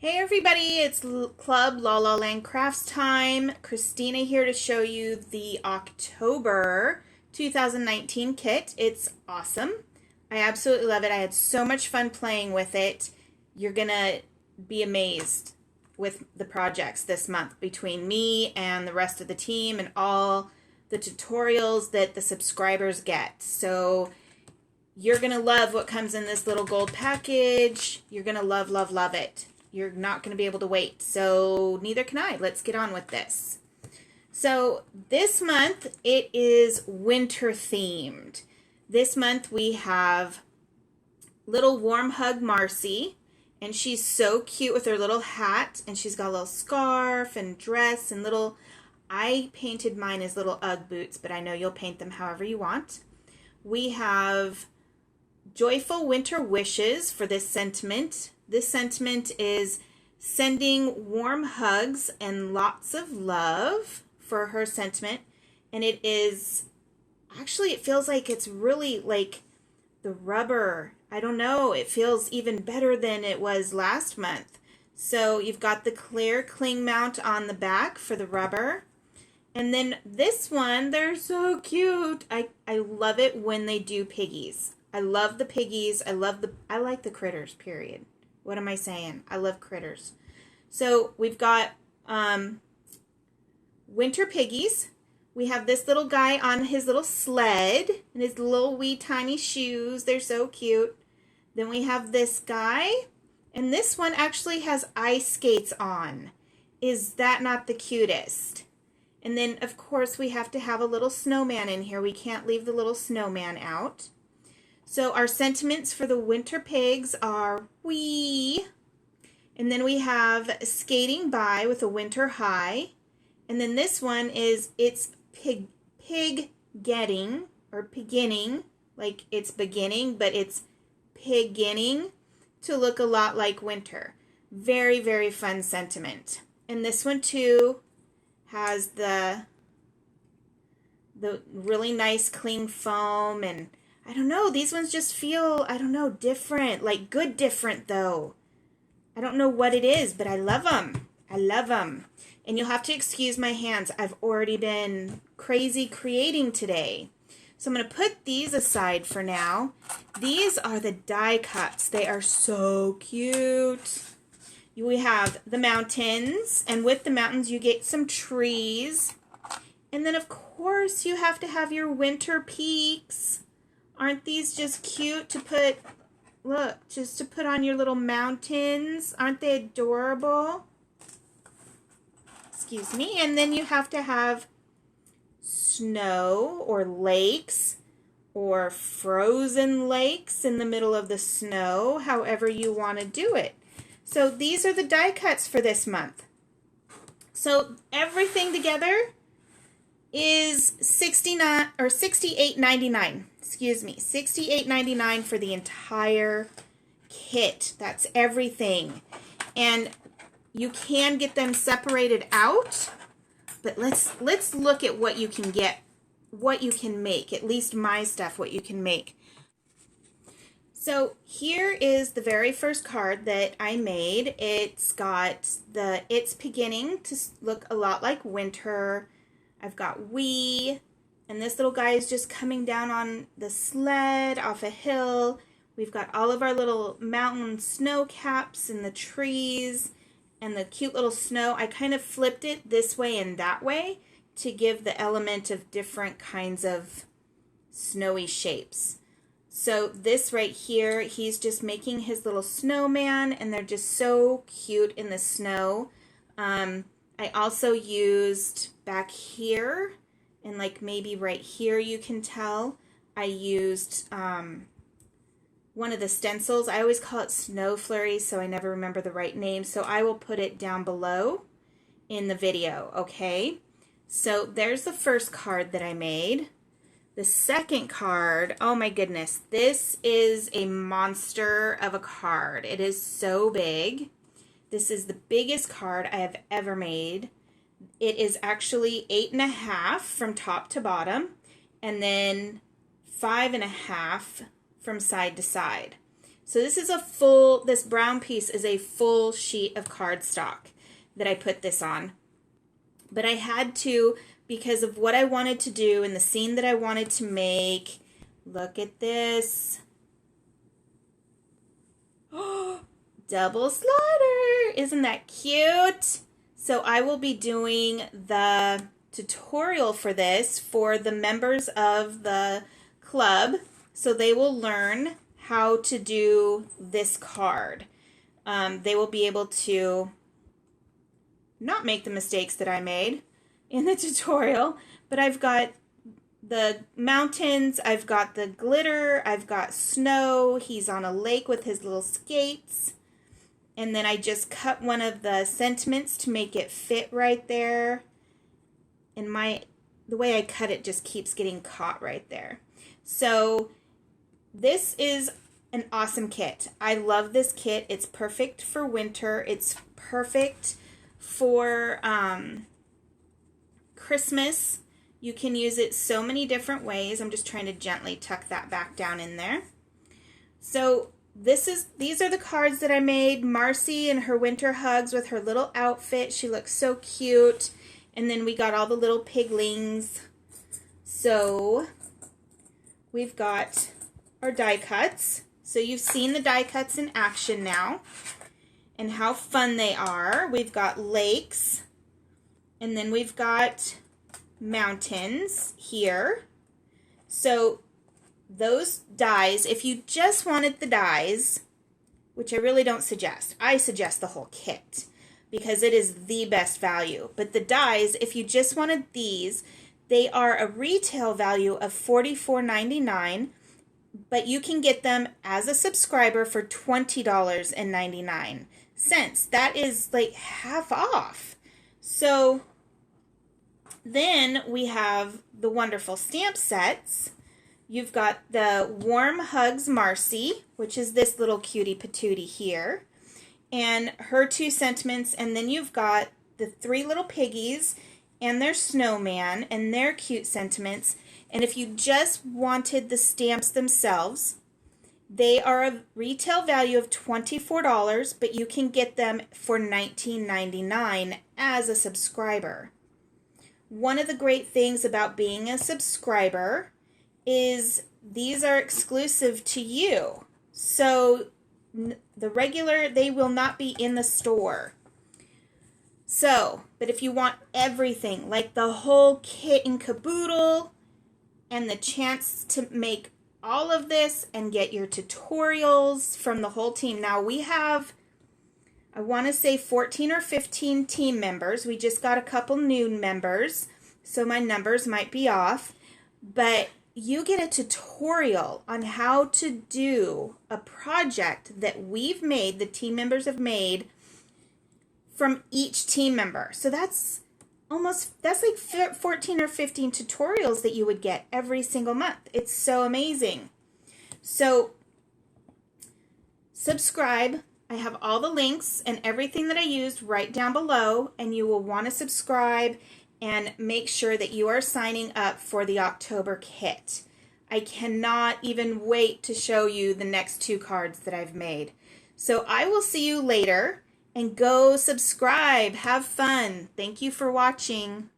Hey everybody, it's Club La La Land Crafts time. Christina here to show you the October 2019 kit. It's awesome. I absolutely love it. I had so much fun playing with it. You're gonna be amazed with the projects this month between me and the rest of the team and all the tutorials that the subscribers get. So you're gonna love what comes in this little gold package. You're gonna love, love, love it. You're not going to be able to wait, so neither can I. Let's get on with this. So this month, it is winter themed. This month we have little warm hug Marci, and she's so cute with her little hat, and she's got a little scarf and dress and little, I painted mine as little Ugg boots, but I know you'll paint them however you want. We have joyful winter wishes for this sentiment. This sentiment is sending warm hugs and lots of love for her sentiment. And it is, actually it feels like it's really like the rubber. I don't know, it feels even better than it was last month. So you've got the clear cling mount on the back for the rubber. And then this one, they're so cute. I love it when they do piggies. I love the piggies. I like the critters, period. What am I saying? I love critters. So we've got winter piggies. We have this little guy on his little sled and his little wee tiny shoes. They're so cute. Then we have this guy. And this one actually has ice skates on. Is that not the cutest? And then, of course, we have to have a little snowman in here. We can't leave the little snowman out. So our sentiments for the winter pigs are wee. And then we have skating by with a winter high. And then this one is it's pig getting or beginning, like it's beginning, but it's beginning to look a lot like winter. Very, very fun sentiment. And this one too has the really nice cling foam, and I don't know, these ones just feel, I don't know, different, like good different though. I don't know what it is, but I love them. I love them. And you'll have to excuse my hands. I've already been crazy creating today. So I'm going to put these aside for now. These are the die cuts. They are so cute. We have the mountains, and with the mountains you get some trees. And then of course you have to have your winter peaks. Aren't these just cute to put, look, just to put on your little mountains? Aren't they adorable? Excuse me. And then you have to have snow or lakes or frozen lakes in the middle of the snow, however you want to do it. So these are the die cuts for this month. So everything together is $68.99. Excuse me, $68.99 for the entire kit. That's everything. And you can get them separated out, but let's look at what you can get, what you can make, at least my stuff, what you can make. So here is the very first card that I made. It's got it's beginning to look a lot like winter. I've got wee, and this little guy is just coming down on the sled off a hill. We've got all of our little mountain snow caps and the trees and the cute little snow. I kind of flipped it this way and that way to give the element of different kinds of snowy shapes. So this right here, he's just making his little snowman, and they're just so cute in the snow. I also used back here, and like maybe right here you can tell, I used one of the stencils. I always call it Snow Flurries, so I never remember the right name. So I will put it down below in the video, okay? So there's the first card that I made. The second card, oh my goodness, this is a monster of a card. It is so big. This is the biggest card I have ever made. It is actually 8.5 from top to bottom, and then 5.5 from side to side. So this brown piece is a full sheet of cardstock that I put this on. But I had to because of what I wanted to do and the scene that I wanted to make. Look at this. Oh, double slider. Isn't that cute? So I will be doing the tutorial for this for the members of the club, so they will learn how to do this card. They will be able to not make the mistakes that I made in the tutorial, but I've got the mountains, I've got the glitter, I've got snow, he's on a lake with his little skates, and then I just cut one of the sentiments to make it fit right there, and the way I cut it just keeps getting caught right there. So this is an awesome kit. I love this kit. It's perfect for winter. It's perfect for Christmas. You can use it so many different ways. I'm just trying to gently tuck that back down in there. So these are the cards that I made. Marci and her winter hugs with her little outfit. She looks so cute. And then we got all the little piglings. So we've got our die cuts. So you've seen the die cuts in action now and how fun they are. We've got lakes, and then we've got mountains here. So those dies, if you just wanted the dies, which I really don't suggest, I suggest the whole kit because it is the best value. But the dies, if you just wanted these, they are a retail value of $44.99, but you can get them as a subscriber for $20.99. That is like half off. So then we have the wonderful stamp sets. You've got the Warm Hugs Marci, which is this little cutie patootie here, and her two sentiments, and then you've got the three little piggies and their snowman and their cute sentiments. And if you just wanted the stamps themselves, they are a retail value of $24, but you can get them for $19.99 as a subscriber. One of the great things about being a subscriber is these are exclusive to you. So the regular, they will not be in the store. So, but if you want everything, like the whole kit and caboodle, and the chance to make all of this and get your tutorials from the whole team. Now we have, I want to say 14 or 15 team members. We just got a couple new members, so my numbers might be off. But you get a tutorial on how to do a project that we've made, the team members have made, from each team member. So that's like 14 or 15 tutorials that you would get every single month. It's so amazing. So subscribe. I have all the links and everything that I used right down below, and you will want to subscribe and make sure that you are signing up for the October kit. I cannot even wait to show you the next two cards that I've made. So I will see you later. And go subscribe. Have fun. Thank you for watching.